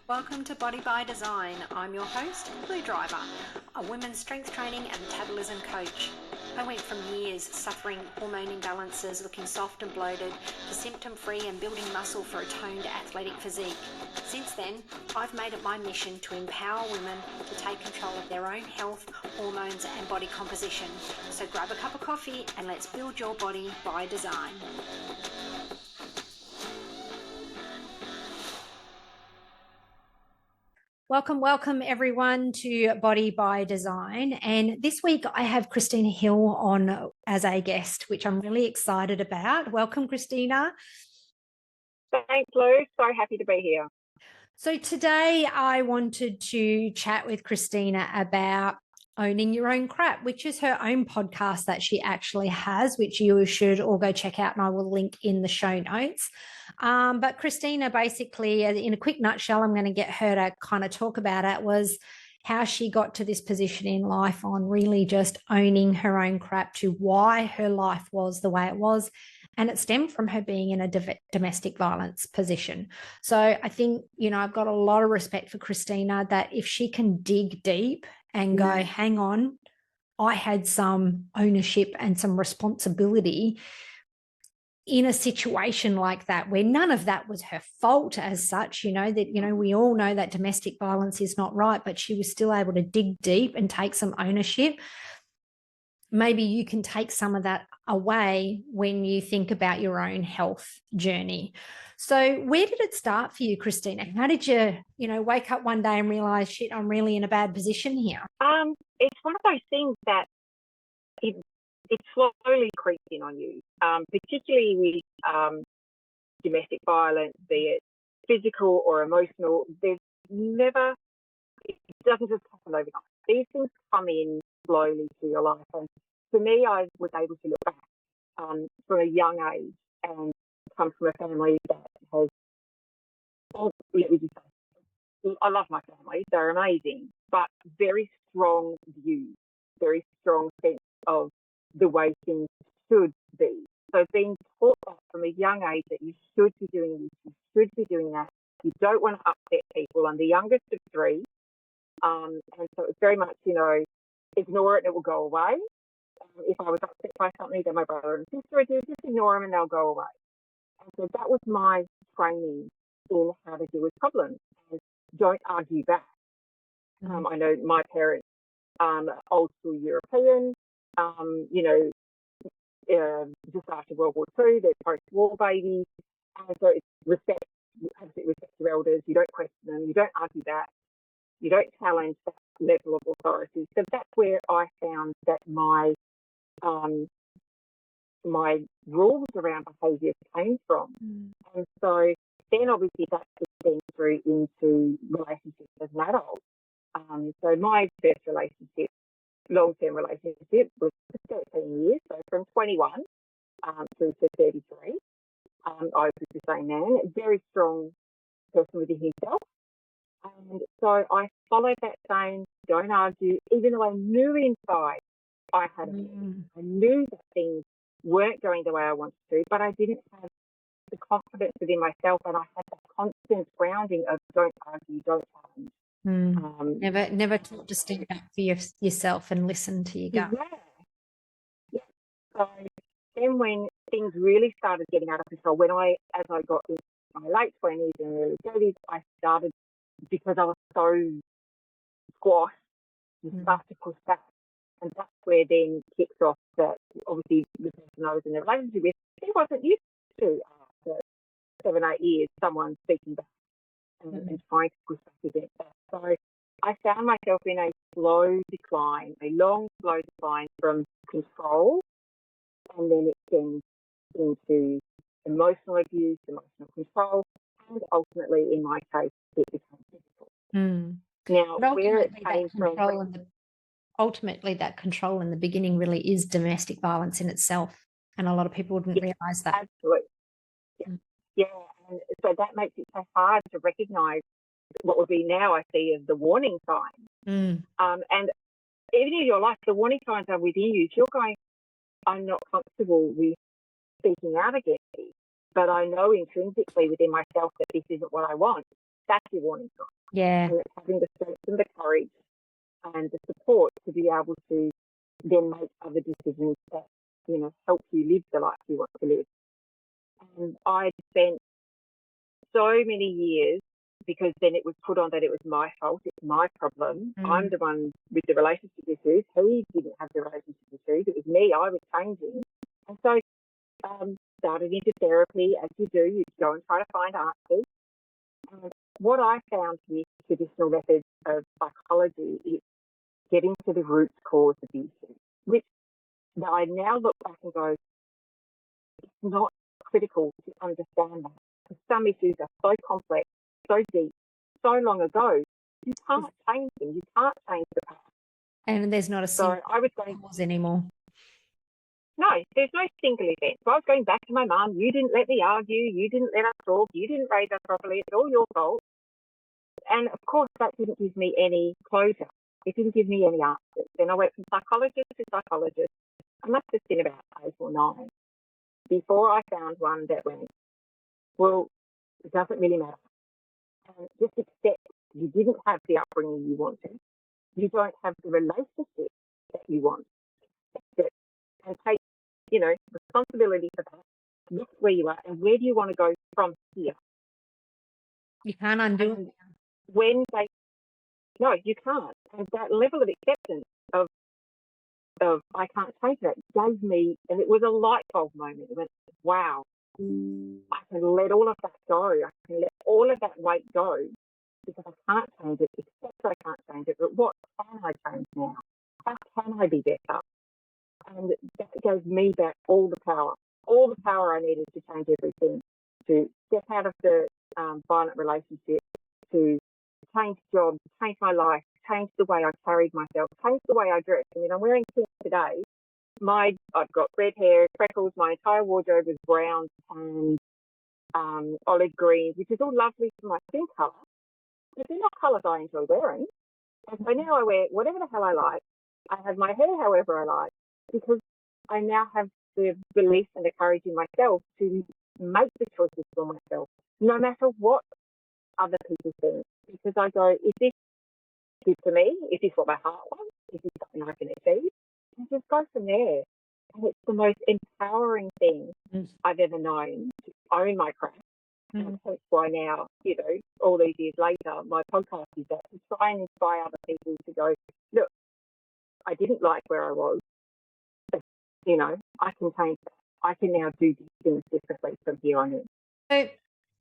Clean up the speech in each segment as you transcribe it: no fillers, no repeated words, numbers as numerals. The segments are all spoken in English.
Welcome to Body by Design. I'm your host, Blue Driver, a women's strength training and metabolism coach. I went from years suffering hormone imbalances, looking soft and bloated, to symptom-free and building muscle for a toned athletic physique. Since then, I've made it my mission to empower women to take control of their own health, hormones and body composition. So grab a cup of coffee and let's build your body by design. Welcome everyone to Body by Design. And this week I have Christina Hill on as a guest, which I'm really excited about. Welcome, Christina. Thanks, Lou. So happy to be here. So today I wanted to chat with Christina about owning your own crap, which is her own podcast that she actually has, which you should all go check out, and I will link in the show notes. But Christina, basically, in a quick nutshell, I'm going to get her to kind of talk about it, was how she got to this position in life on really just owning her own crap, to why her life was the way it was. And it stemmed from her being in a domestic violence position. So I think, I've got a lot of respect for Christina, that if she can dig deep and go, hang on, I had some ownership and some responsibility in a situation like that, where none of that was her fault as such, we all know that domestic violence is not right, but she was still able to dig deep and take some ownership. Maybe you can take some of that away when you think about your own health journey. So where did it start for you, Christina? How did you, wake up one day and realize, shit, I'm really in a bad position here? It's one of those things that it slowly creeps in on you, particularly with domestic violence, be it physical or emotional. It doesn't just happen overnight. These things come in slowly to your life. And for me, I was able to look back from a young age and come from a family that has, let me just say, I love my family, they're amazing, but very strong views, very strong sense of the way things should be. So being taught that from a young age, that you should be doing this, you should be doing that, you don't want to upset people. I'm the youngest of three, and so it's very much, ignore it and it will go away. If I was upset by something, then my brother and sister would do, just ignore them and they'll go away. And so that was my training in how to deal with problems. And don't argue back. I know my parents, old school European, just after World War II, they're post-war babies. And so it's respect, you absolutely respect your elders, you don't question them, you don't argue back, you don't challenge that level of authority. So that's where I found that my rules around behaviour came from. And so then obviously that extends through into relationships as an adult. So my first relationship, long-term relationship, was 13 years, so from 21 through to 33. I was with the same man, a very strong person within himself. And so I followed that same, don't argue, even though I knew inside I had I knew that things weren't going the way I wanted to, but I didn't have the confidence within myself, and I had that constant grounding of don't argue, don't challenge. Never taught to stand up for yourself and listen to your gut. Yeah. So then when things really started getting out of control, as I got into my late 20s and early 30s, I started, because I was so squashed, you start to push back. And that's where then kicks off that obviously the person I was in a relationship with, he wasn't used to, after 7, 8 years, someone speaking back and trying to push back against that. So I found myself in a slow decline, a long, slow decline from control, and then it extends into emotional abuse, emotional control, and ultimately, in my case, it became physical. Now, where it came from... Ultimately, that control in the beginning really is domestic violence in itself, and a lot of people wouldn't realise that. Absolutely. Yeah, and so that makes it so hard to recognise what would be now I see as the warning signs. And even in your life, the warning signs are within you. If you're going, I'm not comfortable with speaking out against this, but I know intrinsically within myself that this isn't what I want, That's your warning sign. Yeah. And it's having the strength and the courage and the support to be able to then make other decisions that, help you live the life you want to live. And I spent so many years, because then it was put on that it was my fault, it's my problem. I'm the one with the relationship issues. He didn't have the relationship issues. It was me. I was changing. And so started into therapy, as you do. You go and try to find answers. And what I found with traditional methods of psychology is getting to the root cause of the issue, which I now look back and go, it's not critical to understand that. Because some issues are so complex, so deep, so long ago, you can't change them. You can't change the past. And there's not a single cause anymore. No, there's no single event. So I was going back to my mum. You didn't let me argue. You didn't let us talk. You didn't raise us properly. It's all your fault. And of course, that didn't give me any closure. It didn't give me any answers. Then I went from psychologist to psychologist. I must have been about 8 or 9 before I found one that went, well, it doesn't really matter. And just accept you didn't have the upbringing you wanted. You don't have the relationship that you want. And take, responsibility for that. Look where you are and where do you want to go from here? You can't undo it. No, you can't. And that level of acceptance of I can't change that gave me, and it was a light bulb moment. It went, wow, I can let all of that go. I can let all of that weight go because I can't change it, except I can't change it. But what can I change now? How can I be better? And that gave me back all the power I needed to change everything, to step out of the violent relationship, to change jobs, change my life, change the way I carried myself, change the way I dressed. I mean, I'm wearing pink today. I've got red hair, freckles, my entire wardrobe is brown and olive greens, which is all lovely for my skin colour. But they're not colours I enjoy wearing. And so now I wear whatever the hell I like. I have my hair however I like, because I now have the belief and the courage in myself to make the choices for myself, no matter what other people think. Because I go, is this good for me? Is this what my heart wants? Is this something I can achieve? And just go from there. And it's the most empowering thing I've ever known, to own my craft. And that's why now, all these years later, my podcast is that, to try and inspire other people to go, look, I didn't like where I was, but, I can change that. I can now do these things differently from here on in. So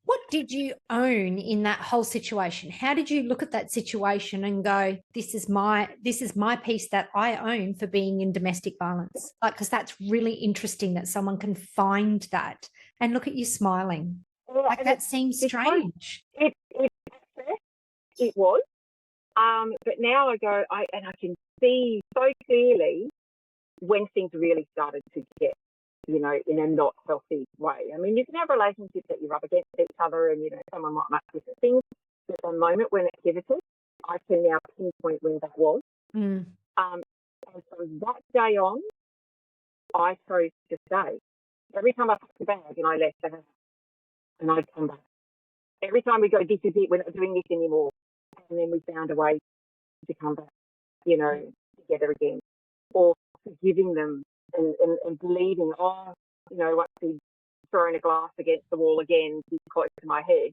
what did you own in that whole situation? How did you look at that situation and go, this is my piece that I own for being in domestic violence? Because that's really interesting that someone can find that. And look at you smiling. That seems strange. It was. But now I go, I can see so clearly when things really started to get, in a not healthy way. I mean, you can have relationships that you rub against each other and, someone might make different things. But the moment when it pivoted, I can now pinpoint when that was. And from that day on, I chose to stay. Every time I packed the bag and I left the house, and I'd come back. Every time we go, this is it, we're not doing this anymore. And then we found a way to come back, together again. Or forgiving them and believing, once he'd thrown a glass against the wall again, he's close to my head,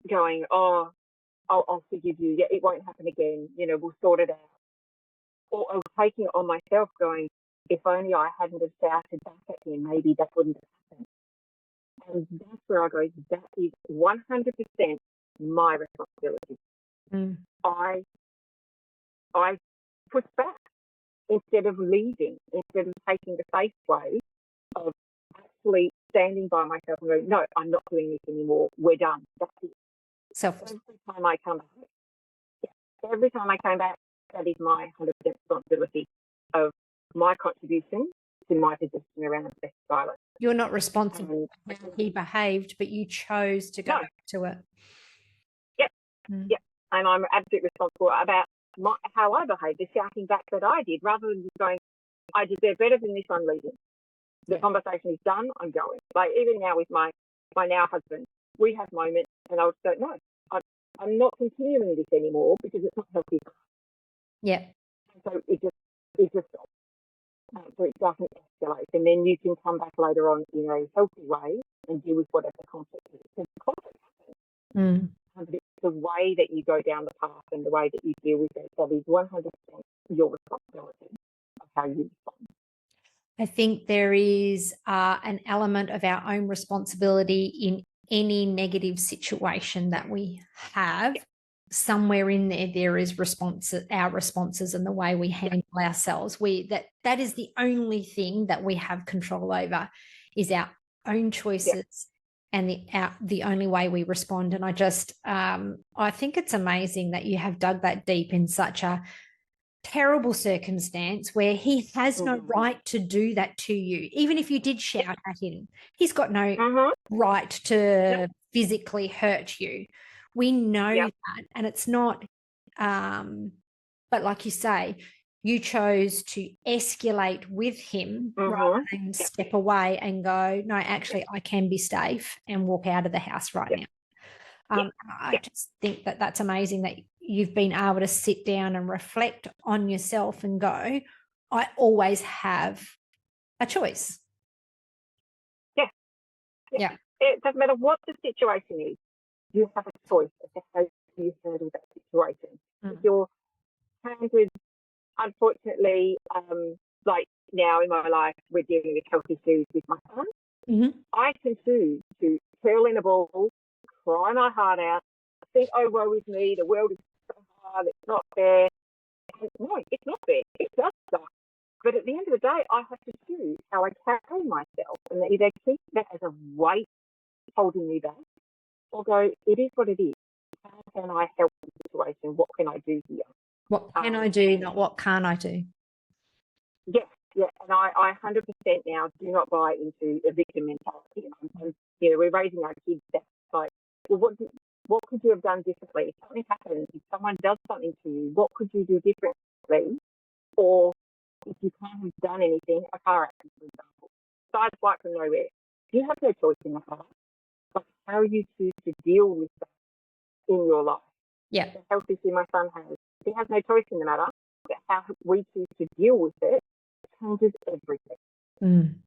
going, I'll forgive you. Yeah, it won't happen again. We'll sort it out. Or taking it on myself, going, if only I hadn't have shouted back at him, maybe that wouldn't have happened. And that's where I go, that is 100% my responsibility. I pushed back instead of leaving, instead of taking the safe way of actually standing by myself and going, no, I'm not doing this anymore. We're done. That's it. Every time I came back, that is my 100% responsibility of my contribution to my position around domestic violence. You're not responsible for how he behaved, but you chose to go back to it. Yep. And I'm absolutely responsible about how I behaved, the shouting back that I did, rather than just going, I deserve better than this, I'm leaving. The conversation is done, I'm going. Like even now with my now husband, we have moments, and I'll go, no, I'm not continuing this anymore because it's not healthy. Yeah. So it just stops. So it doesn't escalate, and then you can come back later on in a healthy way and deal with whatever conflict is. Because conflict happens, but it's the way that you go down the path and the way that you deal with it that is 100% your responsibility of how you respond. I think there is an element of our own responsibility in any negative situation that we have. Somewhere in there is our responses and the way we handle ourselves. That is the only thing that we have control over, is our own choices and the only way we respond. And I think it's amazing that you have dug that deep in such a terrible circumstance where he has no right to do that to you. Even if you did shout at him, he's got no right to physically hurt you. We know that, and it's not but like you say, you chose to escalate with him rather than step away and go, no, actually I can be safe, and walk out of the house right now. I just think that that's amazing that you've been able to sit down and reflect on yourself and go, I always have a choice. Yeah. It doesn't matter what the situation is. You have a choice as to how you handle that situation. If you're handled, unfortunately, like now in my life, we're dealing with health issues with my son. I can choose to curl in a ball, cry my heart out, think, oh, woe is me, the world is so hard, it's not fair. No, it's not fair. It does suck. But at the end of the day, I have to choose how I carry myself, and either keep that as a weight holding me back, or go, it is what it is. How can I help the situation? What can I do here? What can I do, not what can't I do? Yes, and I 100% now do not buy into a victim mentality. We're raising our kids that's like, well, what could you have done differently? If something happens, if someone does something to you, what could you do differently? Or if you can't have done anything, a car accident, for example, side flight from nowhere, you have no choice in the car. But how you choose to deal with that in your life. Yeah. The health issue my son has, he has no choice in the matter, but how we choose to deal with it changes everything.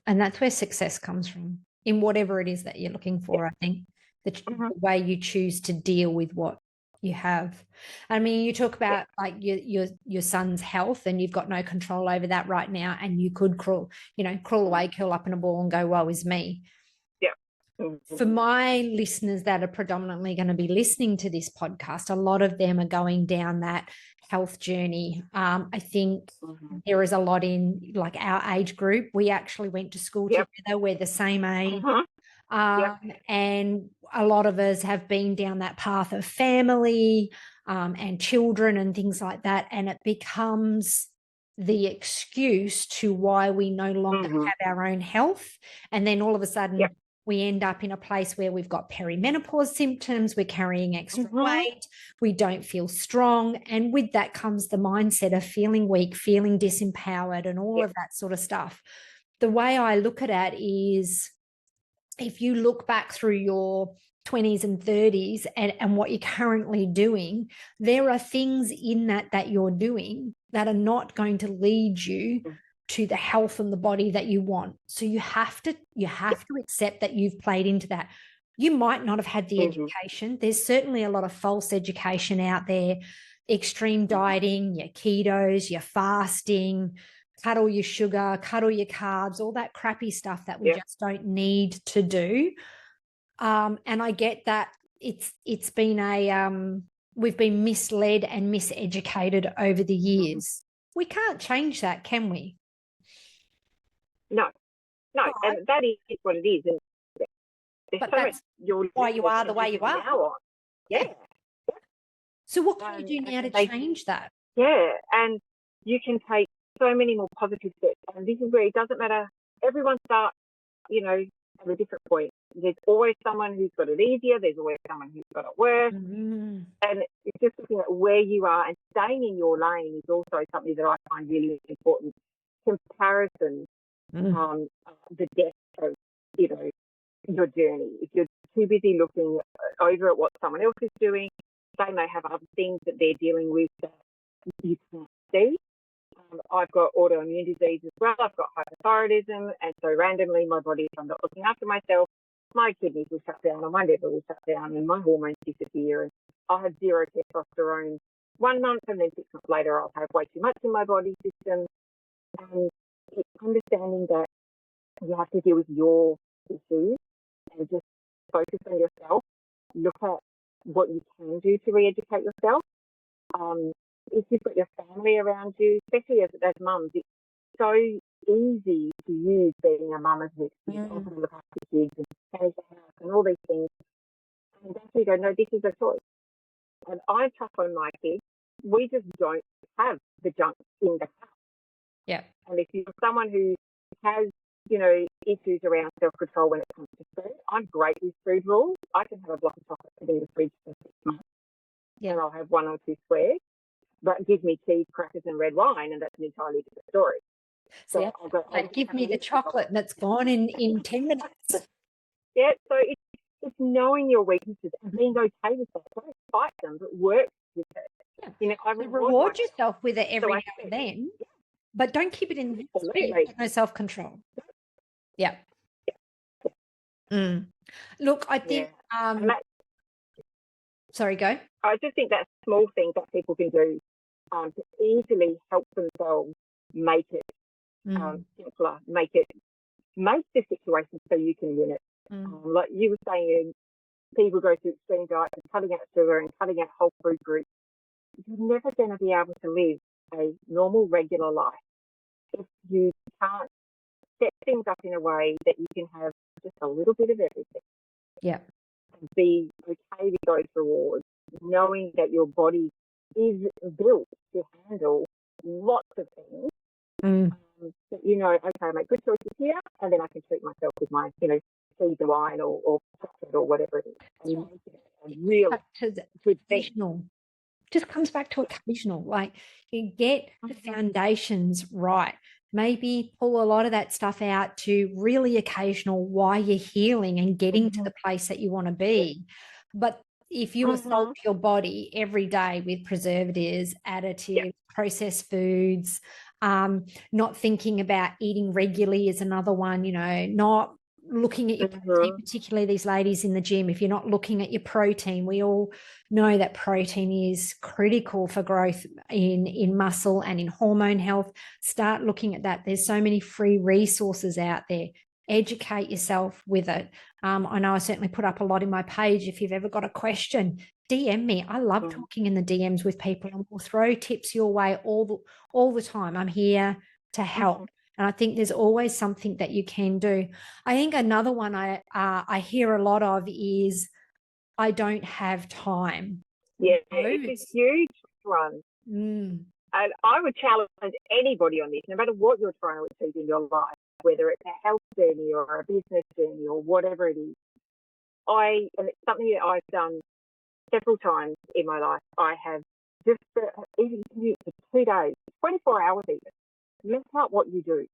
And that's where success comes from, in whatever it is that you're looking for. I think the way you choose to deal with what you have. I mean, you talk about like your son's health, and you've got no control over that right now, and you could crawl away, curl up in a ball and go, woe is me. For my listeners that are predominantly going to be listening to this podcast, a lot of them are going down that health journey. I think there is a lot in like our age group. We actually went to school together. We're the same age. And a lot of us have been down that path of family and children and things like that. And it becomes the excuse to why we no longer have our own health. And then all of a sudden, we end up in a place where we've got perimenopause symptoms, we're carrying extra weight, we don't feel strong. And with that comes the mindset of feeling weak, feeling disempowered, and all of that sort of stuff. The way I look at it is, if you look back through your 20s and 30s and what you're currently doing, there are things in that you're doing that are not going to lead you to the health and the body that you want. So you have to accept that you've played into that. You might not have had the education. There's certainly a lot of false education out there, extreme dieting, your ketos, your fasting, cut all your sugar, cut all your carbs, all that crappy stuff that we just don't need to do. And I get that it's been we've been misled and miseducated over the years. We can't change that, can we? No, and that is what it is. And but that's why you are the way you are. Now on. So what can you do now to change that? Yeah, and you can take so many more positive steps. And this is where it doesn't matter. Everyone starts, at a different point. There's always someone who's got it easier. There's always someone who's got it worse. And it's just looking at where you are and staying in your lane is also something that I find really important. Comparison, the depth of, your journey. If you're too busy looking over at what someone else is doing, they may have other things that they're dealing with that you can't see. I've got autoimmune disease as well. I've got hypothyroidism, and so randomly my body, if I'm not looking after myself, my kidneys will shut down, or my liver will shut down, and my hormones disappear, and I'll have zero testosterone 1 month, and then 6 months later I'll have way too much in my body system. And it's understanding that you have to deal with your issues and just focus on yourself. Look at what you can do to re-educate yourself. If you've got your family around you, especially as mums, it's so easy to use being a mum as an excuse to look after kids and manage the house and all these things. And then you go, no, this is a choice. And I tough on my kids. We just don't have the junk in the house. Yeah. And if you're someone who has, you know, issues around self-control when it comes to food, I'm great with food rules. I can have a block of chocolate sitting in the fridge for 6 months, and I'll have 1 or 2 squares. But give me cheese, crackers, and red wine, and that's an entirely different story. So I'll go, give me the chocolate, and it's gone in 10 minutes. Yeah, so it's knowing your weaknesses and being okay with that. Don't fight them, but work with it. Yeah. You know, I reward yourself with it every now and then, but don't keep it in no self-control. Yeah. Look, I think sorry, go. I just think that's small things that people can do to easily help themselves make it simpler, make the situation so you can win it. Like you were saying, people go through extreme diets and cutting out sugar and cutting out whole food groups. You're never going to be able to live a normal, regular life if you can't set things up in a way that you can have just a little bit of everything. Yeah. And be okay with those rewards, knowing that your body is built to handle lots of things. That you know, okay, I make good choices here, and then I can treat myself with my, you know, cheese and wine or chocolate or whatever it is. And make it a real good thing. Just comes back to occasional. Like, you get the foundations right. Maybe pull a lot of that stuff out to really occasional while you're healing and getting to the place that you want to be. But if you assault your body every day with preservatives, additives, processed foods, not thinking about eating regularly is another one, you know, not looking at your protein, particularly these ladies in the gym. If you're not looking at your protein, we all know that protein is critical for growth in muscle and in hormone health. Start looking at that. There's so many free resources out there. Educate yourself with it. I know I certainly put up a lot in my page. If you've ever got a question, DM me. I love talking in the DMs with people, and we'll throw tips your way all the time. I'm here to help. And I think there's always something that you can do. I think another one I hear a lot of is, I don't have time. Yeah, it's a huge one. And I would challenge anybody on this, no matter what you're trying to achieve in your life, whether it's a health journey or a business journey or whatever it is. And it's something that I've done several times in my life. I have just even for 2 days, 24 hours even. Mess out what you do.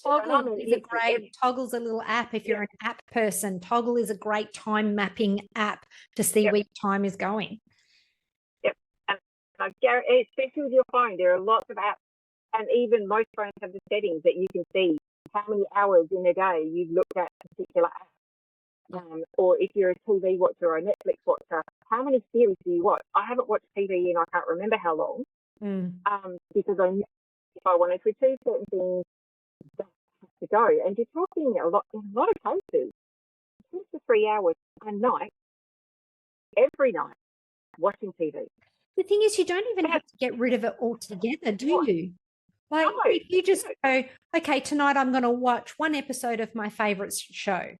Toggle is Toggle's a little app. If you're an app person, Toggle is a great time mapping app to see where your time is going. And I guarantee, especially with your phone, there are lots of apps, and even most phones have the settings that you can see how many hours in a day you've looked at a particular app. Or if you're a TV watcher or a Netflix watcher, how many series do you watch? I haven't watched TV in I can't remember how long. Because I knew if I wanted to achieve certain things, that has to go. And you're talking in a lot of cases, 2 to 3 hours a night, every night, watching TV. The thing is, you don't even have to get rid of it altogether, do you? Like, if you just go, okay, tonight I'm going to watch one episode of my favourite show,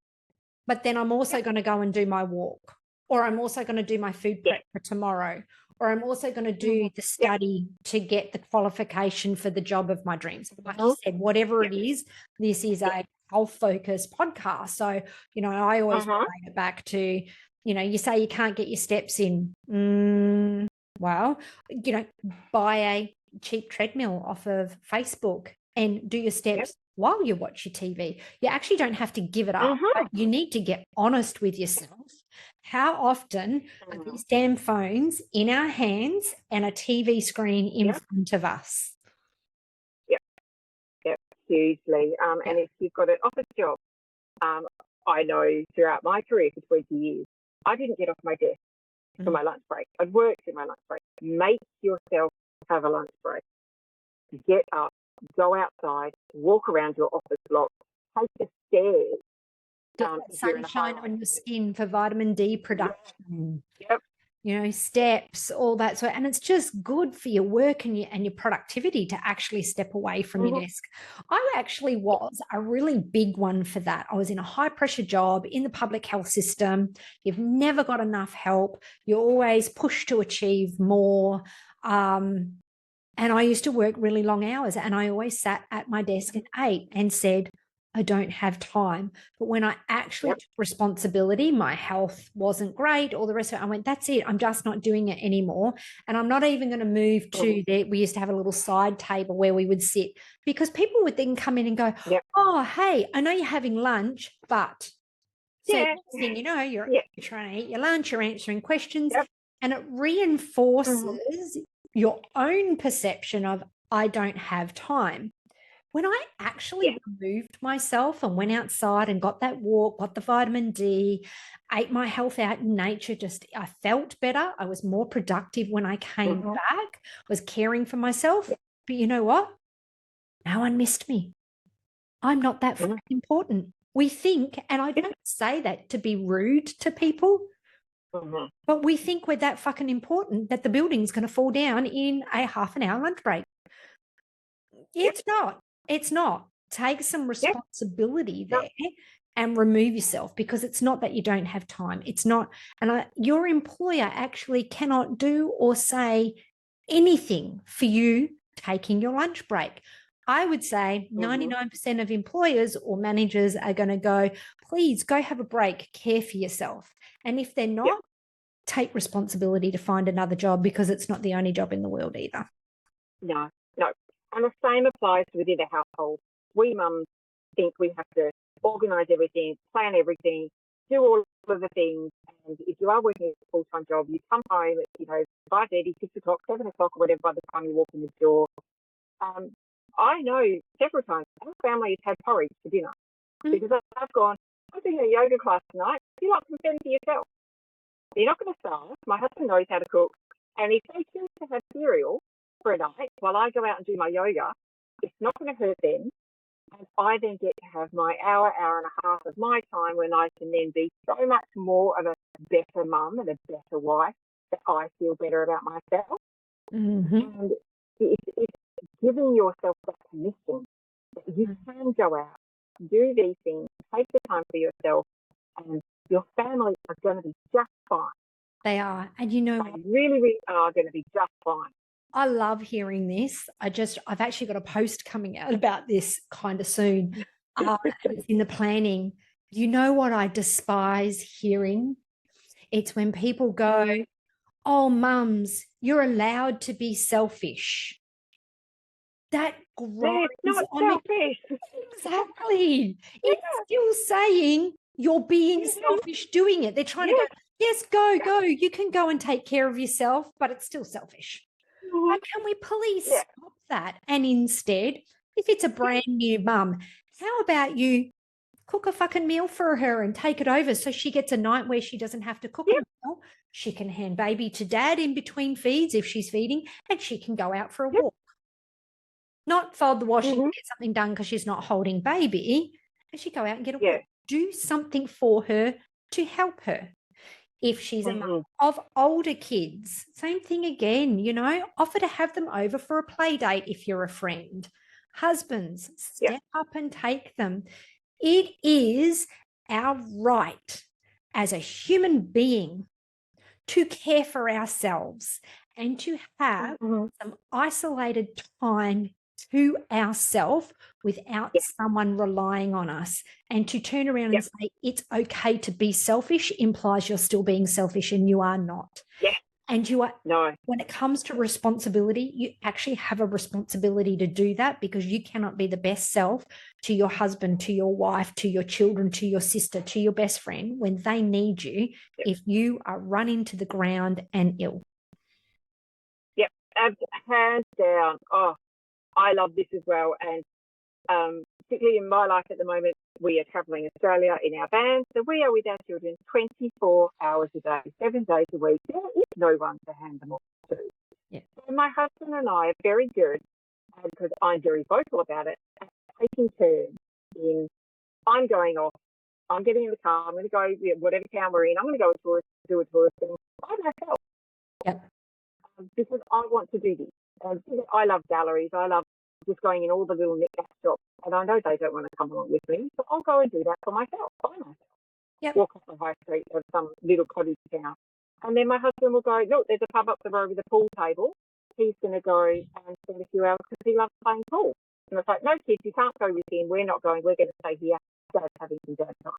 but then I'm also going to go and do my walk, or I'm also going to do my food prep for tomorrow, or I'm also going to do the study to get the qualification for the job of my dreams. Like you said, whatever it is, this is a health-focused podcast. So, you know, I always bring it back to, you know, you say you can't get your steps in. Well, you know, buy a cheap treadmill off of Facebook and do your steps while you watch your TV. You actually don't have to give it up, but you need to get honest with yourself. How often are these damn phones in our hands and a TV screen in front of us? Yep, hugely. And if you've got an office job, I know throughout my career for 20 years, I didn't get off my desk for my lunch break. I'd worked in my lunch break. Make yourself have a lunch break. Get up, go outside, walk around your office block, take the stairs. Sunshine on your skin for vitamin D production. You know, steps, all that. So, and it's just good for your work and your productivity to actually step away from your desk. I actually was a really big one for that. I was in a high pressure job in the public health system. You've never got enough help. You're always pushed to achieve more. And I used to work really long hours, and I always sat at my desk at 8 and said, I don't have time. But when I actually took responsibility, my health wasn't great, all the rest of it, I went, that's it. I'm just not doing it anymore. And I'm not even going to move to we used to have a little side table where we would sit, because people would then come in and go, oh, hey, I know you're having lunch, but so next thing you know, you're trying to eat your lunch, you're answering questions, and it reinforces your own perception of I don't have time. When I actually removed myself and went outside and got that walk, got the vitamin D, ate my health out in nature, I felt better. I was more productive when I came back, was caring for myself. But you know what? No one missed me. I'm not that fucking important. We think, and I don't say that to be rude to people, but we think we're that fucking important that the building's going to fall down in a half an hour lunch break. It's not. It's not. Take some responsibility there and remove yourself, because it's not that you don't have time. It's not. And your employer actually cannot do or say anything for you taking your lunch break. I would say 99% of employers or managers are going to go, please go have a break, care for yourself. And if they're not, take responsibility to find another job, because it's not the only job in the world either. No. And the same applies within a household. We mums think we have to organise everything, plan everything, do all of the things. And if you are working a full-time job, you come home at 5:30, 6 o'clock, 7 o'clock, or whatever by the time you walk in the door. I know several times our family has had porridge for dinner because I've gone, I'm doing a yoga class tonight. You like some food for yourself. You're not going to starve. My husband knows how to cook. And if they choose to have cereal for a night while I go out and do my yoga, it's not going to hurt them. And I then get to have my hour and a half of my time when I can then be so much more of a better mum and a better wife, that I feel better about myself. And it's giving yourself that permission that you can go out, do these things, take the time for yourself, and your family are going to be just fine. They are. And you know, they really, really are going to be just fine. I love hearing this. I've actually got a post coming out about this kind of soon. It's in the planning. You know what I despise hearing? It's when people go, oh, mums, you're allowed to be selfish. That grinds on me. Exactly. It's still saying you're being selfish doing it. They're trying to go, yes, go. You can go and take care of yourself, but it's still selfish. How can we please stop that? And instead, if it's a brand new mum, how about you cook a fucking meal for her and take it over so she gets a night where she doesn't have to cook a meal. She can hand baby to dad in between feeds if she's feeding, and she can go out for a walk. Not fold the washing and get something done because she's not holding baby, and she go out and get a walk. Do something for her to help her. If she's a mum of older kids, same thing again, offer to have them over for a play date if you're a friend. Husbands, step up and take them. It is our right as a human being to care for ourselves and to have some isolated time to ourselves without someone relying on us. And to turn around and say it's okay to be selfish implies you're still being selfish, and you are not. And you are, No. when it comes to responsibility, you actually have a responsibility to do that, because you cannot be the best self to your husband, to your wife, to your children, to your sister, to your best friend when they need you, if you are run into the ground and ill. Yep, hands down. Oh, I love this as well. And particularly in my life at the moment, we are travelling Australia in our van, so we are with our children 24 hours a day, 7 days a week. There is no one to hand them off to. Yeah. So my husband and I are very good, because I'm very vocal about it, at taking turns in, I'm going off, I'm getting in the car, I'm going to go whatever town we're in, I'm going to go do a tourist thing by myself. Yep. Because I want to do this. I love galleries. I love just going in all the little knick-knack shops. And I know they don't want to come along with me, so I'll go and do that for myself, by myself. Yep. Walk off the high street of some little cottage town. And then my husband will go, look, there's a pub up the road with a pool table. He's going to go and spend a few hours because he loves playing pool. And it's like, no, kids, you can't go with him. We're not going. We're going to stay here. Dad's having some dad time.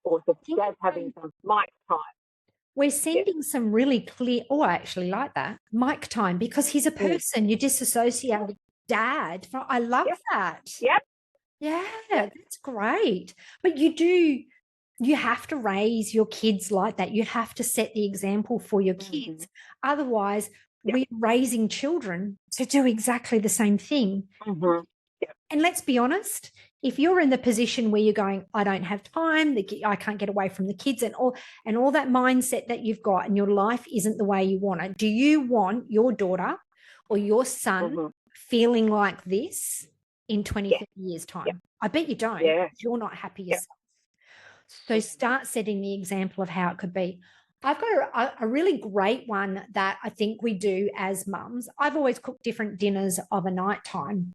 Or Dad's having some Mike time. We're sending some really clear, I actually like that, Mike time, because he's a person. You disassociate with dad. I love that. Yep. Yeah, that's great. But you have to raise your kids like that. You have to set the example for your kids. Otherwise, we're raising children to do exactly the same thing. And let's be honest, if you're in the position where you're going, I don't have time, I can't get away from the kids, and all that mindset that you've got, and your life isn't the way you want it, do you want your daughter or your son feeling like this in 20, 30 years' time? I bet you don't. You're not happy yourself. So start setting the example of how it could be. I've got a really great one that I think we do as mums. I've always cooked different dinners of a night time.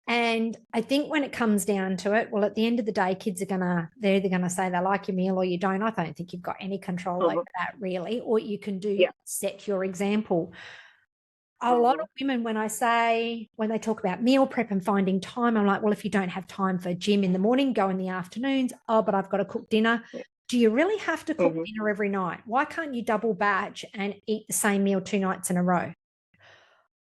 And I think when it comes down to it, well, at the end of the day, kids they're either going to say they like your meal or you don't. I don't think you've got any control over that, really. Or you can set your example. A lot of women, when they talk about meal prep and finding time, I'm like, well, if you don't have time for gym in the morning, go in the afternoons. Oh, but I've got to cook dinner. Do you really have to cook dinner every night? Why can't you double batch and eat the same meal 2 nights in a row?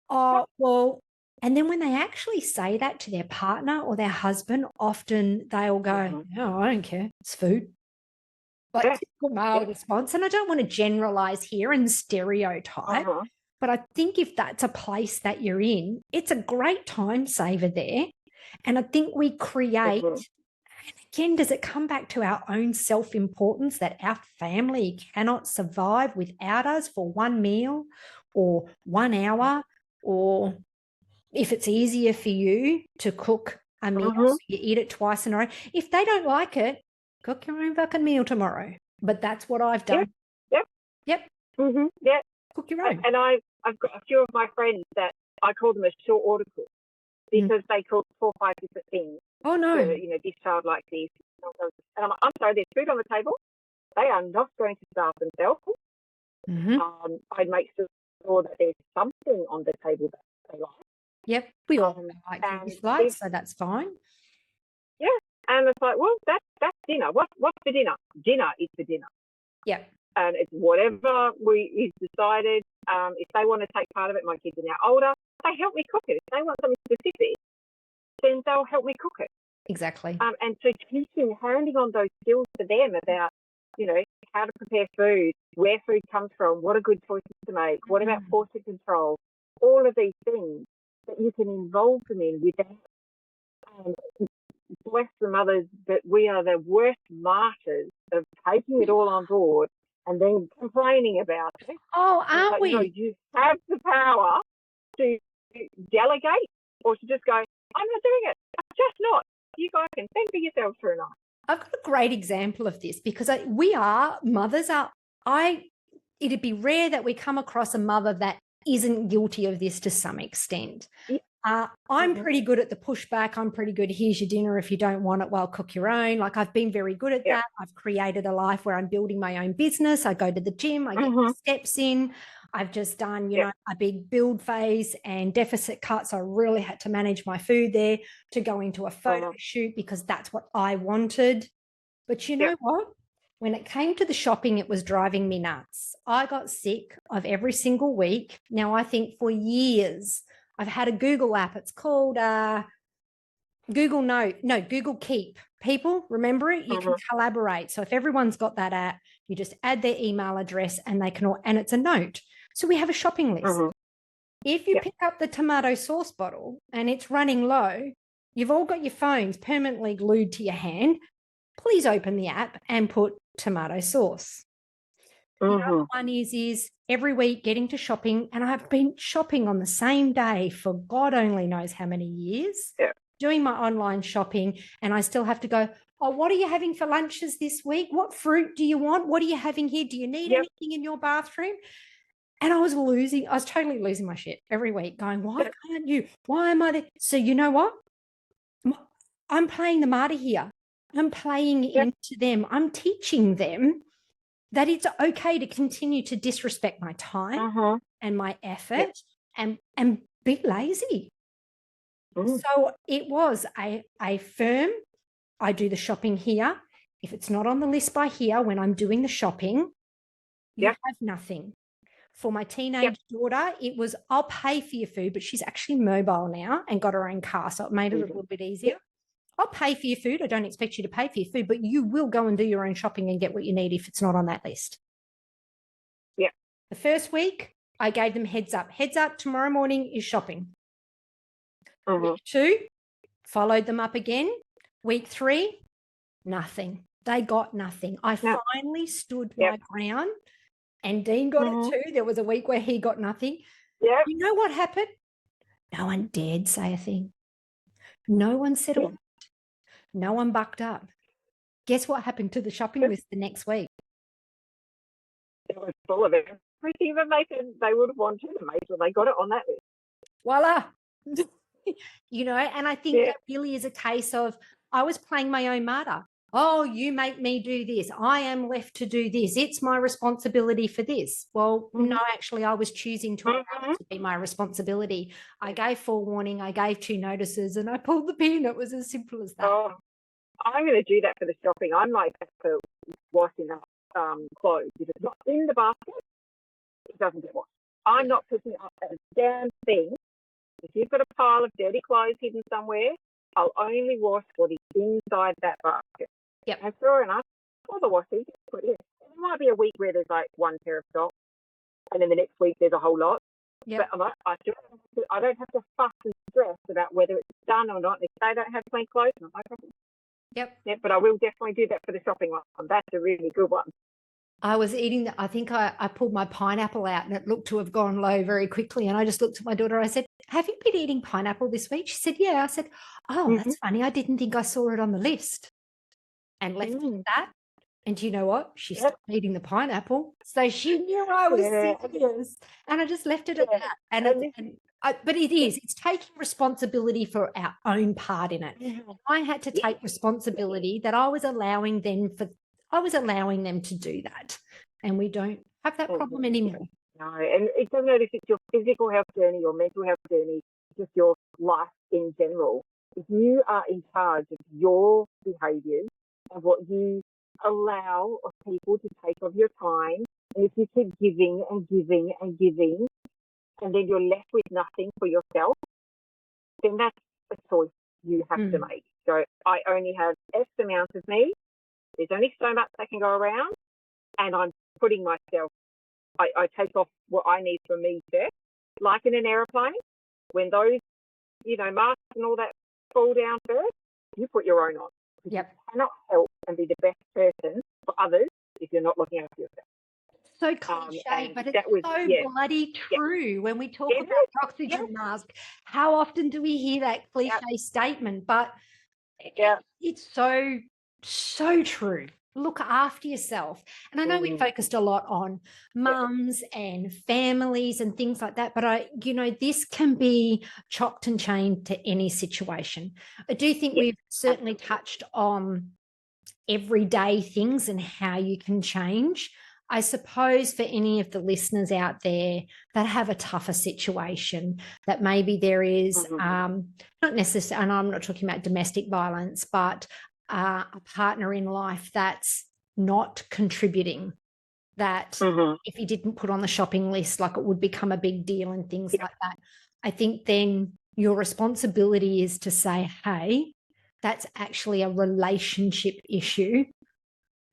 Oh, well, and then when they actually say that to their partner or their husband, often they'll go, no, I don't care. It's food. Like typical male response. And I don't want to generalize here and stereotype, but I think if that's a place that you're in, it's a great time saver there. And I think we create, and again, does it come back to our own self-importance that our family cannot survive without us for one meal or 1 hour, or if it's easier for you to cook a meal, so you eat it twice in a row. If they don't like it, cook your own fucking meal tomorrow. But that's what I've done. Cook your own. And I've got a few of my friends that I call them a short order cook, because they cook 4 or 5 different things. Oh, no. For, this child like this. And I'm like, I'm sorry, there's food on the table. They are not going to starve themselves. I'd make sure that there's something on the table that they like. Yep, we all like dislike, so that's fine. Yeah, and it's like, well, that's dinner. What's for dinner? Dinner is for dinner. Yep. And it's whatever is decided. If they want to take part of it, my kids are now older, they help me cook it. If they want something specific, then they'll help me cook it. Exactly. And so handing on those skills to them about, how to prepare food, where food comes from, what are good choices to make, what about portion control, all of these things that you can involve them in without, bless the mothers, but we are the worst martyrs of taking it all on board and then complaining about it. Oh, aren't we? No, you have the power to delegate or to just go, I'm not doing it. I'm just not. You guys can fend for yourselves for a night. I've got a great example of this, because mothers it'd be rare that we come across a mother that isn't guilty of this to some extent. I'm pretty good at the pushback. I'm pretty good. Here's your dinner. If you don't want it, well, cook your own. Like, I've been very good at that. I've created a life where I'm building my own business. I go to the gym. I get the steps in. I've just done, a big build phase and deficit cut. So I really had to manage my food there to go into a photo shoot, because that's what I wanted. But you know what? When it came to the shopping, it was driving me nuts. I got sick of every single week. Now, I think for years, I've had a Google app. It's called Google Keep. People, remember it? You can collaborate. So if everyone's got that app, you just add their email address and they can all, and it's a note. So we have a shopping list. If you pick up the tomato sauce bottle and it's running low, you've all got your phones permanently glued to your hand. Please open the app and put tomato sauce. The other one is every week getting to shopping, and I've been shopping on the same day for God only knows how many years, doing my online shopping, and I still have to go, oh, what are you having for lunches this week? What fruit do you want? What are you having here? Do you need anything in your bathroom? And I was totally losing my shit every week going, why can't you? Why am I there? So you know what? I'm playing the martyr here. I'm playing into them. I'm teaching them that it's okay to continue to disrespect my time and my effort and be lazy. So it was a firm, I do the shopping here. If it's not on the list by here when I'm doing the shopping, you have nothing. For my teenage daughter, it was, I'll pay for your food, but she's actually mobile now and got her own car, so it made it a little bit easier. I'll pay for your food. I don't expect you to pay for your food, but you will go and do your own shopping and get what you need if it's not on that list. The first week, I gave them heads up. Heads up, tomorrow morning is shopping. Week 2, followed them up again. Week 3, nothing. They got nothing. I finally stood my ground, and Dean got it too. There was a week where he got nothing. You know what happened? No one dared say a thing. No one said a word. No one bucked up. Guess what happened to the shopping list the next week? It was full of everything that they would have wanted to make sure they got it on that list. Voila. You know, and I think that really is a case of I was playing my own martyr. Oh, you make me do this. I am left to do this. It's my responsibility for this. Well, no, actually, I was choosing to allow it to be my responsibility. I gave forewarning. I gave 2 notices and I pulled the pin. It was as simple as that. Oh, I'm going to do that for the shopping. I'm like that for washing up clothes. If it's not in the basket, it doesn't get washed. I'm not picking up a damn thing. If you've got a pile of dirty clothes hidden somewhere, I'll only wash what is inside that basket. And sure enough, all the washing, put it in. There might be a week where there's like 1 pair of socks, and then the next week there's a whole lot. But I don't have to fuss and stress about whether it's done or not. If they don't have clean clothes, I'm like, but I will definitely do that for the shopping one. That's a really good one. I was eating, I think I pulled my pineapple out and it looked to have gone low very quickly. And I just looked at my daughter. I said, have you been eating pineapple this week? She said, yeah. I said, oh, that's funny. I didn't think I saw it on the list. And left it at that. And do you know what? She stopped eating the pineapple. So she knew I was serious. And I just left it at that. But it's taking responsibility for our own part in it. I had to take responsibility that I was allowing them to do that. And we don't have that problem anymore. No, and it doesn't matter if it's your physical health journey or mental health journey, just your life in general. If you are in charge of your behaviours and what you allow of people to take of your time, and if you keep giving and giving and giving, and then you're left with nothing for yourself, then that's a choice you have to make. So I only have X amount of me. There's only so much that can go around, and I'm putting myself, I take off what I need from me first. Like in an aeroplane, when those, masks and all that fall down first, you put your own on. You cannot help and be the best person for others if you're not looking after yourself. So cliche, but it's so bloody true when we talk about the oxygen mask. How often do we hear that cliche statement? But it's so true. Look after yourself. And I know we focused a lot on mums and families and things like that, but this can be chopped and chained to any situation. I do think we've certainly touched on everyday things and how you can change. I suppose for any of the listeners out there that have a tougher situation, that maybe there is not necessarily, and I'm not talking about domestic violence, but a partner in life that's not contributing, that if you didn't put on the shopping list, like it would become a big deal and things like that. I think then your responsibility is to say, hey, that's actually a relationship issue.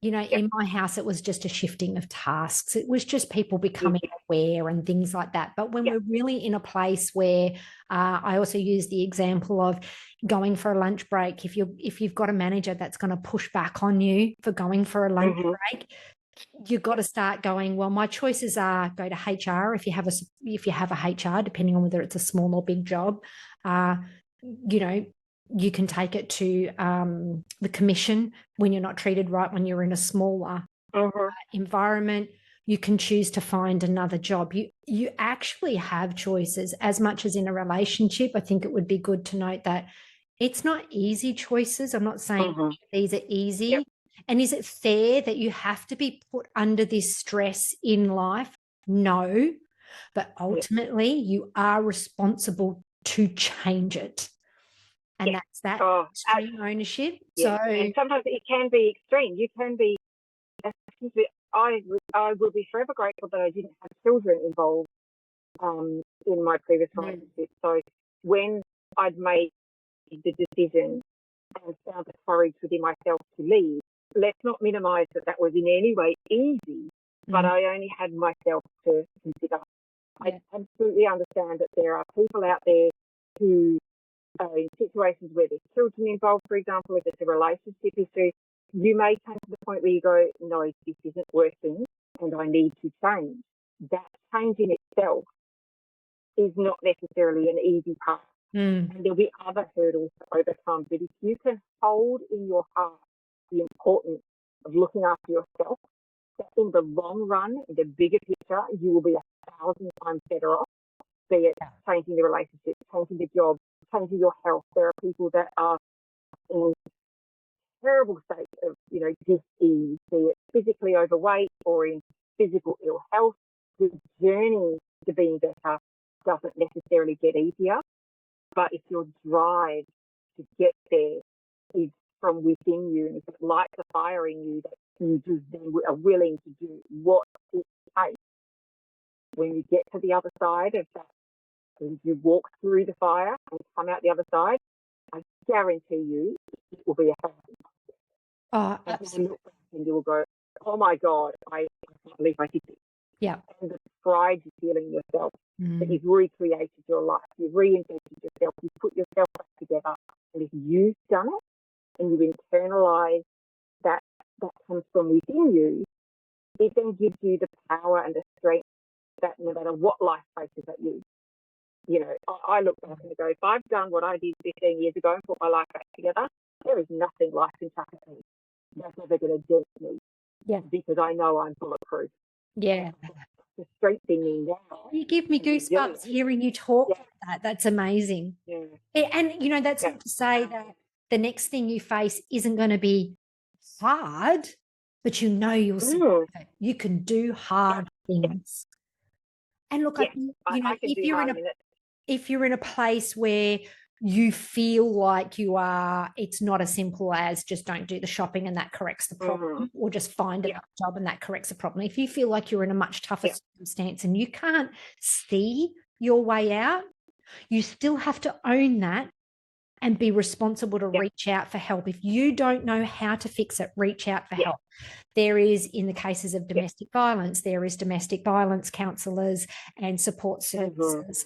You know, in my house, it was just a shifting of tasks. It was just people becoming aware and things like that. But when we're really in a place where I also use the example of going for a lunch break, if you've got a manager that's going to push back on you for going for a lunch break, you've got to start going, well, my choices are go to HR if you have a HR, depending on whether it's a small or big job. You know, you can take it to the commission when you're not treated right, when you're in a smaller environment. You can choose to find another job. You actually have choices as much as in a relationship. I think it would be good to note that it's not easy choices. I'm not saying these are easy. And is it fair that you have to be put under this stress in life? No. But ultimately, you are responsible to change it. And that's that extreme ownership. Yeah. So, and sometimes it can be extreme. You can be, I will be forever grateful that I didn't have children involved in my previous relationship. So when I'd made the decision and found the courage within myself to leave, let's not minimise that was in any way easy, but I only had myself to consider. I absolutely understand that there are people out there who are in situations where there's children involved, for example, if it's a relationship issue, you may come to the point where you go, no, this isn't working and I need to change. That change in itself is not necessarily an easy path. And there'll be other hurdles to overcome. But if you can hold in your heart the importance of looking after yourself, that in the long run, in the bigger picture, you will be 1,000 times better off, be it changing the relationship, changing the job, changing your health. There are people that are in terrible state of, dis-ease, be it physically overweight or in physical ill health. The journey to being better doesn't necessarily get easier, but if your drive to get there is from within you, and if it lights a fire in you that you just then are willing to do what it takes, when you get to the other side of that, when you walk through the fire and come out the other side, I guarantee you it will be a thousand. Oh, absolutely. And you will go, oh my God, I can't believe I did this. Yeah. And the pride you feel in yourself, that you've recreated your life, you've reinvented yourself, you've put yourself back together. And if you've done it and you internalize that comes from within you, it then gives you the power and the strength that no matter what life faces at you, I look back and go, if I've done what I did 15 years ago and put my life back together, there is nothing life can chuck at me. That's never going to dent me. Yeah. Because I know I'm bulletproof. Yeah. The strength in me now. You give me goosebumps hearing you talk like that. That's amazing. Yeah. And, that's not to say that the next thing you face isn't going to be hard, but you'll survive it. You can do hard things. And look, I think, if you're in a place where you feel like it's not as simple as just don't do the shopping and that corrects the problem, or just find another job and that corrects the problem. If you feel like you're in a much tougher circumstance and you can't see your way out, you still have to own that and be responsible to reach out for help. If you don't know how to fix it, reach out for help. There is, in the cases of domestic violence, there is domestic violence counsellors and support services.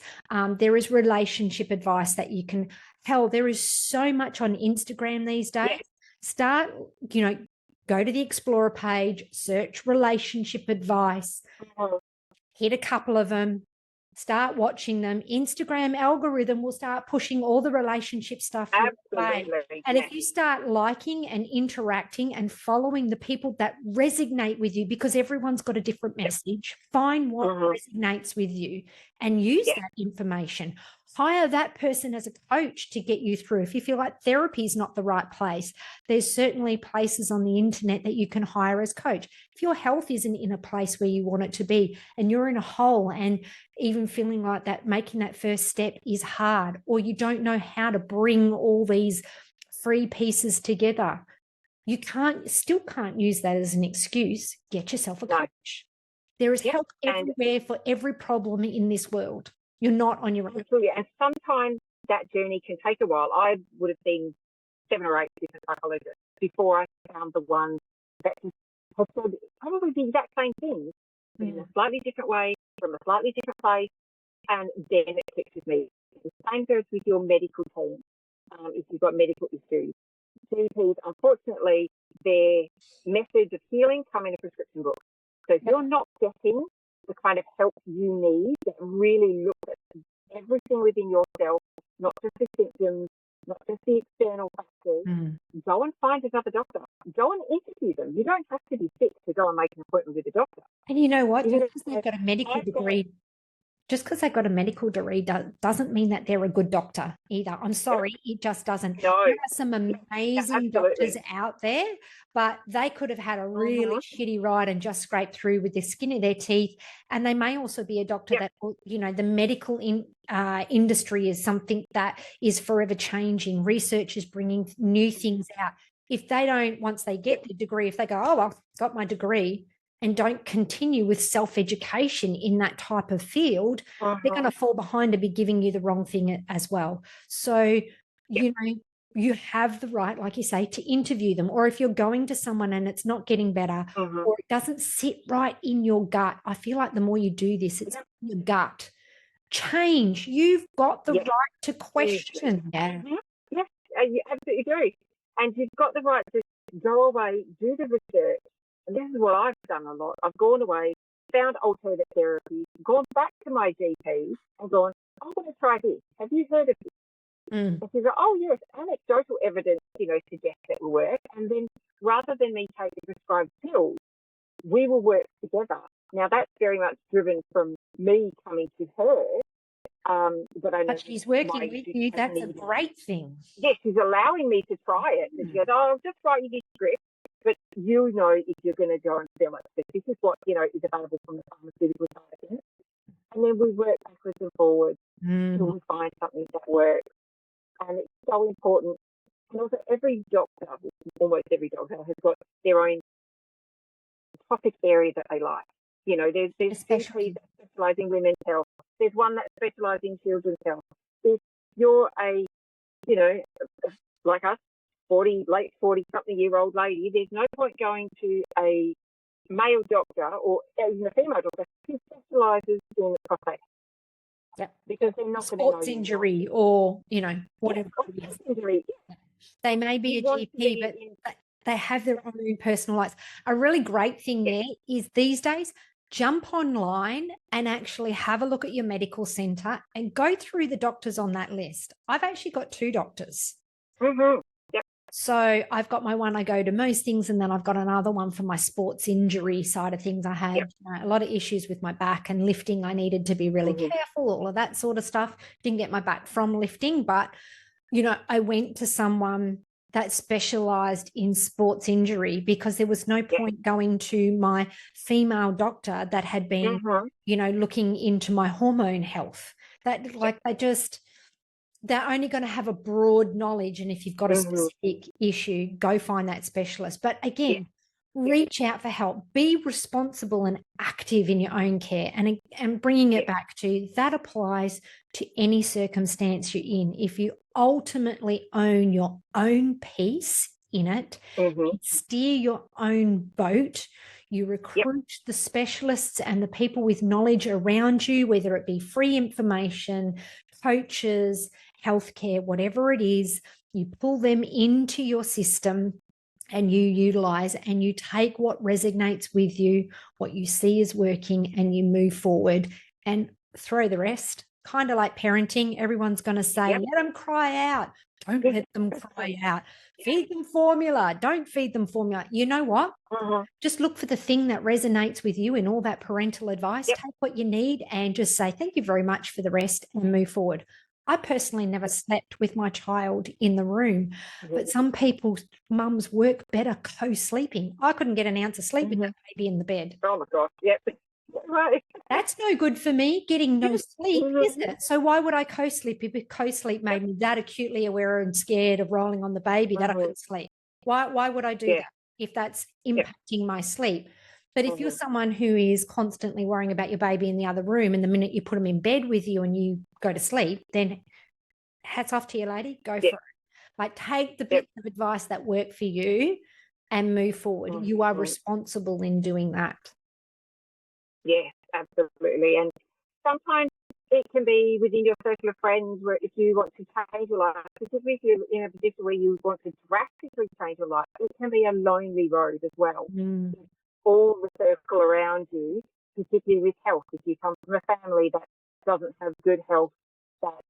There is relationship advice that you can help. There is so much on Instagram these days. Start, go to the Explorer page, search relationship advice, hit a couple of them, start watching them. Instagram algorithm will start pushing all the relationship stuff your way. And if you start liking and interacting and following the people that resonate with you, because everyone's got a different message, find what resonates with you and use that information. Hire that person as a coach to get you through. If you feel like therapy is not the right place, there's certainly places on the internet that you can hire as coach. If your health isn't in a place where you want it to be and you're in a hole and even feeling like that, making that first step is hard, or you don't know how to bring all these free pieces together, you still can't use that as an excuse. Get yourself a coach. There is help everywhere for every problem in this world. You're not on your own. Absolutely. And sometimes that journey can take a while. I would have seen 7 or 8 different psychologists before I found the one that has said probably the exact same thing in a slightly different way, from a slightly different place, and then it clicks with me. The same goes with your medical team. If you've got medical issues, GPs, unfortunately, their methods of healing come in a prescription book. So if you're not getting the kind of help you need that really look at everything within yourself, not just the symptoms, not just the external factors, go and find another doctor. Go and interview them. You don't have to be sick to go and make an appointment with a doctor. And you know what? Just because they've got a medical degree, doesn't mean that they're a good doctor either. I'm sorry, it just doesn't. No. There are some amazing doctors out there, but they could have had a really shitty ride and just scraped through with the skin of their teeth. And they may also be a doctor that, you know, the medical industry is something that is forever changing. Research is bringing new things out. If they don't, once they get the degree, if they go, oh, I've got my degree, and don't continue with self-education in that type of field, they're going to fall behind and be giving you the wrong thing as well. So, you know, you have the right, like you say, to interview them. Or if you're going to someone and it's not getting better or it doesn't sit right in your gut, I feel like the more you do this, it's in your gut. Change. You've got the right to question. Yes, you absolutely do. And you've got the right to go away, do the research. And this is what I've done a lot. I've gone away, found alternative therapies, gone back to my GP and gone, I'm going to try this. Have you heard of this? And she's like, oh, yes, anecdotal evidence, you know, suggests that will work. And then rather than me take the prescribed pills, we will work together. Now, that's very much driven from me coming to her. But she's working with you. That's a great thing. Yes, she's allowing me to try it. And she goes, oh, I'll just write you this script. But you know if you're going to go and fill it. But this is what, you know, is available from the pharmaceutical side of things. And then we work backwards and forwards until we find something that works. And it's so important. And also every doctor, almost every doctor, has got their own topic area that they like. You know, there's GPs that specialise in women's health. There's one that specialises in children's health. If you're a, you know, like us, late 40-something-year-old lady, there's no point going to a male doctor or even a female doctor who specialises in prostate. Because they're not going to know. Sports injury or, you know, whatever. Injury. They may be a GP, but they have their own personal lives. A really great thing there is these days, jump online and actually have a look at your medical centre and go through the doctors on that list. I've actually got 2 doctors. So I've got my one I go to most things, and then I've got another one for my sports injury side of things. I had a lot of issues with my back and lifting. I needed to be really careful, all of that sort of stuff. Didn't get my back from lifting, but, you know, I went to someone that specialised in sports injury because there was no point going to my female doctor that had been, you know, looking into my hormone health. That like they're only going to have a broad knowledge. And if you've got a specific issue, go find that specialist. But again, reach out for help. Be responsible and active in your own care. And bringing it back to that applies to any circumstance you're in. If you ultimately own your own piece in it, steer your own boat, you recruit the specialists and the people with knowledge around you, whether it be free information, coaches, healthcare, whatever it is, you pull them into your system and you utilize and you take what resonates with you, what you see is working, and you move forward and throw the rest. Kind of like parenting. Everyone's going to say, let them cry out. Don't let them cry out. Feed them formula. Don't feed them formula. You know what? Just look for the thing that resonates with you in all that parental advice. Take what you need and just say, thank you very much for the rest, and move forward. I personally never slept with my child in the room, but some people's mums work better co-sleeping. I couldn't get an ounce of sleep with that baby in the bed. Oh, my gosh. Right. That's no good for me, getting no sleep, is it? So why would I co-sleep if co-sleep made me that acutely aware and scared of rolling on the baby that I couldn't sleep? Why would I do that if that's impacting my sleep? But if you're someone who is constantly worrying about your baby in the other room, and the minute you put them in bed with you and you go to sleep, then hats off to you, lady. Go for it. Like, take the bits of advice that work for you and move forward. You are responsible in doing that. Yes, absolutely. And sometimes it can be within your circle of friends where if you want to change your life, particularly if you're in a position where you want to drastically change your life, it can be a lonely road as well. All the circle around you, particularly with health, if you come from a family that doesn't have good health,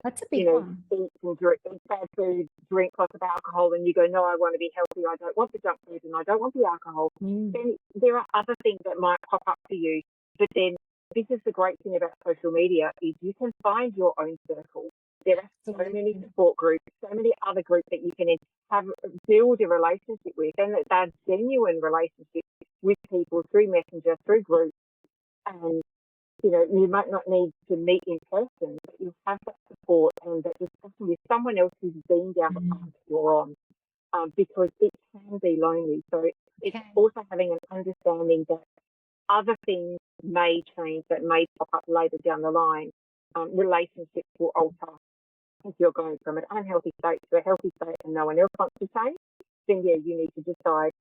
that's a big one. Eats and eats bad food, drink lots of alcohol, and you go, no, I want to be healthy, I don't want the junk food and I don't want the alcohol, then there are other things that might pop up for you. But then this is the great thing about social media, is you can find your own circle. There are so many support groups, so many other groups that you can build a relationship with, and that they're genuine relationships with people through Messenger, through groups. And you might not need to meet in person, but you have that support and that discussion with someone else who's been down the path that you're on, because it can be lonely. So it's also having an understanding that other things may change, that may pop up later down the line. Relationships will alter. If you're going from an unhealthy state to a healthy state and no one else wants to change, then you need to decide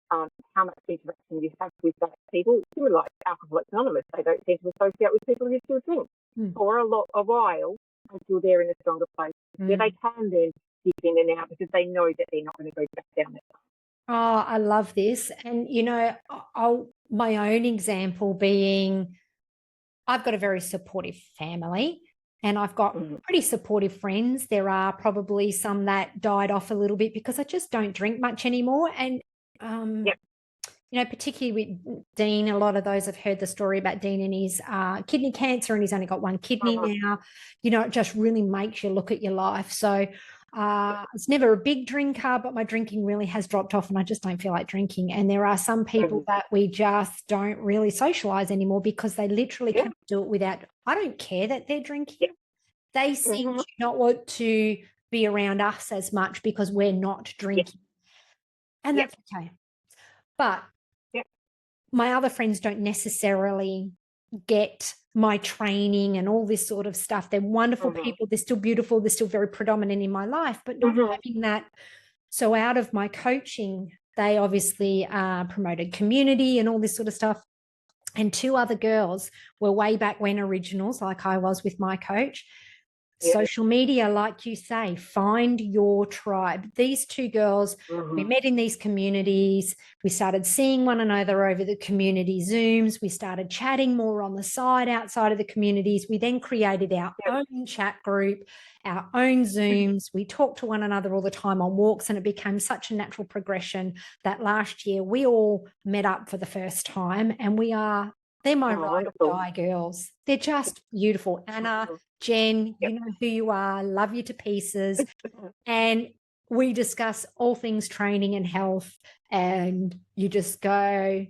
how much interaction you have with those people. Similar like Alcoholics Anonymous, they don't tend to associate with people who still drink for a while until they're in a stronger place. Where they can then dip in and out because they know that they're not going to go back down that path. Oh, I love this. And, my own example being, I've got a very supportive family and I've got pretty supportive friends. There are probably some that died off a little bit because I just don't drink much anymore. And, particularly with Dean, a lot of those have heard the story about Dean and his kidney cancer, and he's only got one kidney now. It just really makes you look at your life. So I was never a big drinker, but my drinking really has dropped off and I just don't feel like drinking. And there are some people that we just don't really socialize anymore because they literally can't do it without, I don't care that they're drinking. They seem to not want to be around us as much because we're not drinking. And that's okay. But my other friends don't necessarily get my training and all this sort of stuff. They're wonderful people. They're still beautiful. They're still very predominant in my life, but not having that. So out of my coaching, they obviously promoted community and all this sort of stuff. And two other girls were way back when originals, like I was with my coach. Social media, like you say, find your tribe. These two girls, we met in these communities. We started seeing one another over the community Zooms. We started chatting more on the side outside of the communities. We then created our own chat group, our own Zooms. We talked to one another all the time on walks, and it became such a natural progression that last year we all met up for the first time, and they're my ride or die girls. They're just beautiful. Anna, Jen, you know who you are. Love you to pieces. And we discuss all things training and health. And you just go,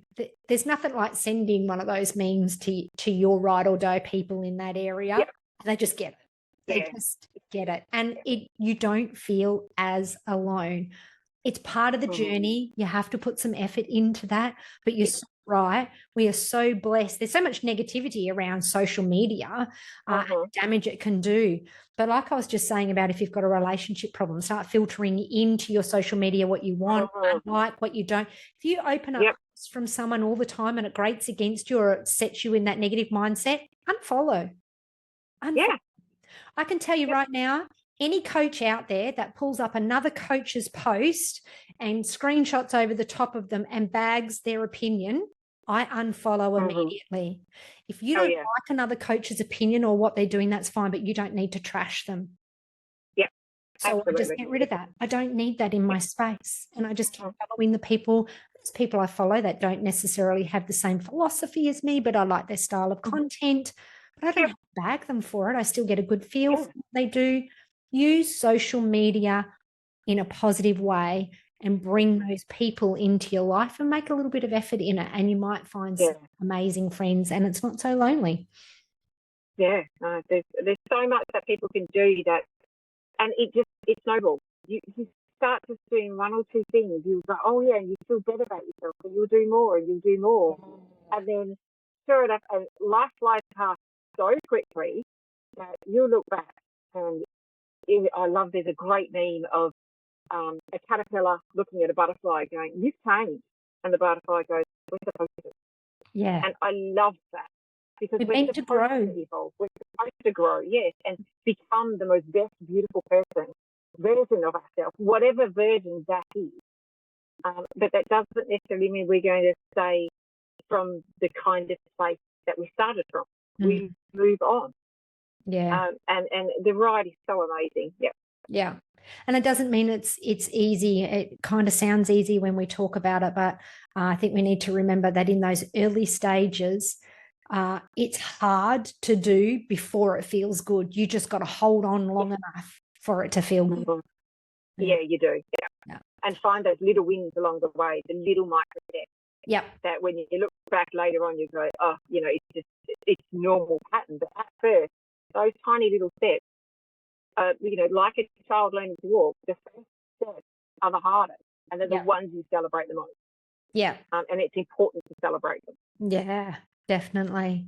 there's nothing like sending one of those memes to your ride or die people in that area. They just get it. They just get it. And you don't feel as alone. It's part of the journey. You have to put some effort into that, but you're so right. We are so blessed. There's so much negativity around social media, and the damage it can do. But like I was just saying about if you've got a relationship problem, start filtering into your social media what you want, like what you don't. If you open up from someone all the time and it grates against you or it sets you in that negative mindset, unfollow. I can tell you right now, any coach out there that pulls up another coach's post and screenshots over the top of them and bags their opinion, I unfollow immediately. If you don't like another coach's opinion or what they're doing, that's fine, but you don't need to trash them. So I just get rid of that. I don't need that in my space. And I just keep following the people. There's people I follow that don't necessarily have the same philosophy as me, but I like their style of content. But I don't have to bag them for it. I still get a good feel for what they do. Use social media in a positive way and bring those people into your life and make a little bit of effort in it. And you might find some amazing friends and it's not so lonely. There's so much that people can do that, and it snowballs. You start just doing one or two things, you'll go, oh yeah, and you feel better about yourself, and you'll do more, and you'll do more. And then, sure enough, and life flies past so quickly that you'll look back, and I love, there's a great meme of a caterpillar looking at a butterfly going, you've changed. And the butterfly goes, we're supposed to. Yeah. And I love that, because we're meant to grow. To evolve. We're supposed to grow, yes, and become the most best, beautiful version of ourselves, whatever version that is. But that doesn't necessarily mean we're going to stay from the kind of place that we started from. We move on. Yeah. And the ride is so amazing. Yeah. Yeah. And it doesn't mean it's easy. It kind of sounds easy when we talk about it, but I think we need to remember that in those early stages, it's hard to do before it feels good. You just got to hold on long enough for it to feel good. Yeah, you do. Yeah. And find those little wins along the way, the little micro steps. Yep. That when you look back later on, you go, oh, it's normal pattern. But at first, those tiny little steps, like a child learning to walk, the first steps are the hardest, and they're the ones you celebrate the most. Yeah. And it's important to celebrate them. Yeah, definitely.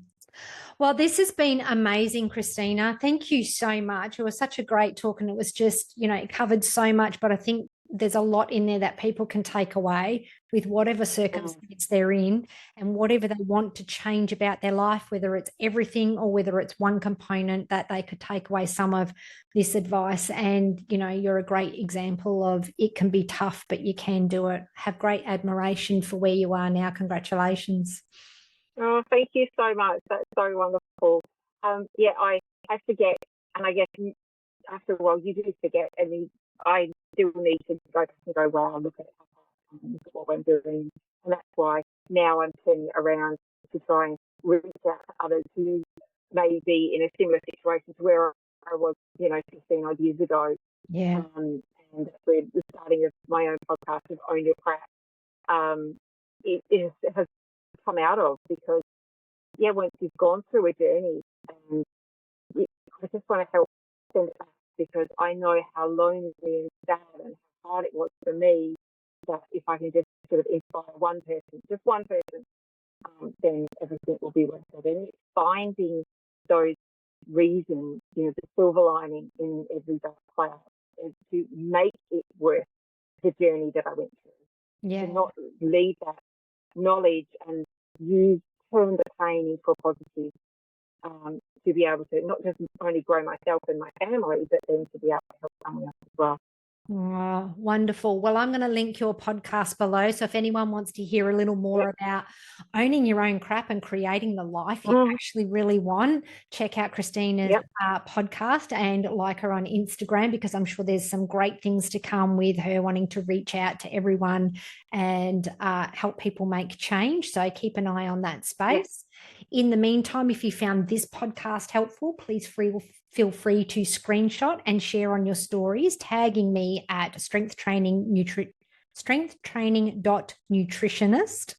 Well, this has been amazing, Christina. Thank you so much. It was such a great talk, and it was just, it covered so much, but I think there's a lot in there that people can take away with whatever circumstance they're in and whatever they want to change about their life, whether it's everything or whether it's one component, that they could take away some of this advice. And, you're a great example of it can be tough, but you can do it. Have great admiration for where you are now. Congratulations. Oh, thank you so much. That's so wonderful. I forget, and I guess after a while you do forget, and I still need to go back and go, wow, look at what I'm doing. And that's why now I'm turning around to try and reach out to others who may be in a similar situation to where I was, 15 odd years ago. Yeah. And that's where the starting of my own podcast of Own Your Crap, it has come out of, because once you've gone through a journey, and I just want to help send it back, because I know how lonely and sad and how hard it was for me, that if I can just sort of inspire just one person, then everything will be worth it. And it's finding those reasons, the silver lining in every dark cloud, is to make it worth the journey that I went through. Yeah. To not leave that knowledge and turn the pain into a positive, to be able to not just only grow myself and my family, but then to be able to help someone else as well. Oh, wonderful. Well, I'm going to link your podcast below. So if anyone wants to hear a little more about owning your own crap and creating the life you actually really want, check out Christina's podcast and like her on Instagram, because I'm sure there's some great things to come with her wanting to reach out to everyone and help people make change. So keep an eye on that space. In the meantime, if you found this podcast helpful, please feel free to screenshot and share on your stories, tagging me at strengthtraining.nutritionist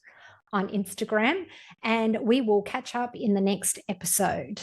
on Instagram, and we will catch up in the next episode.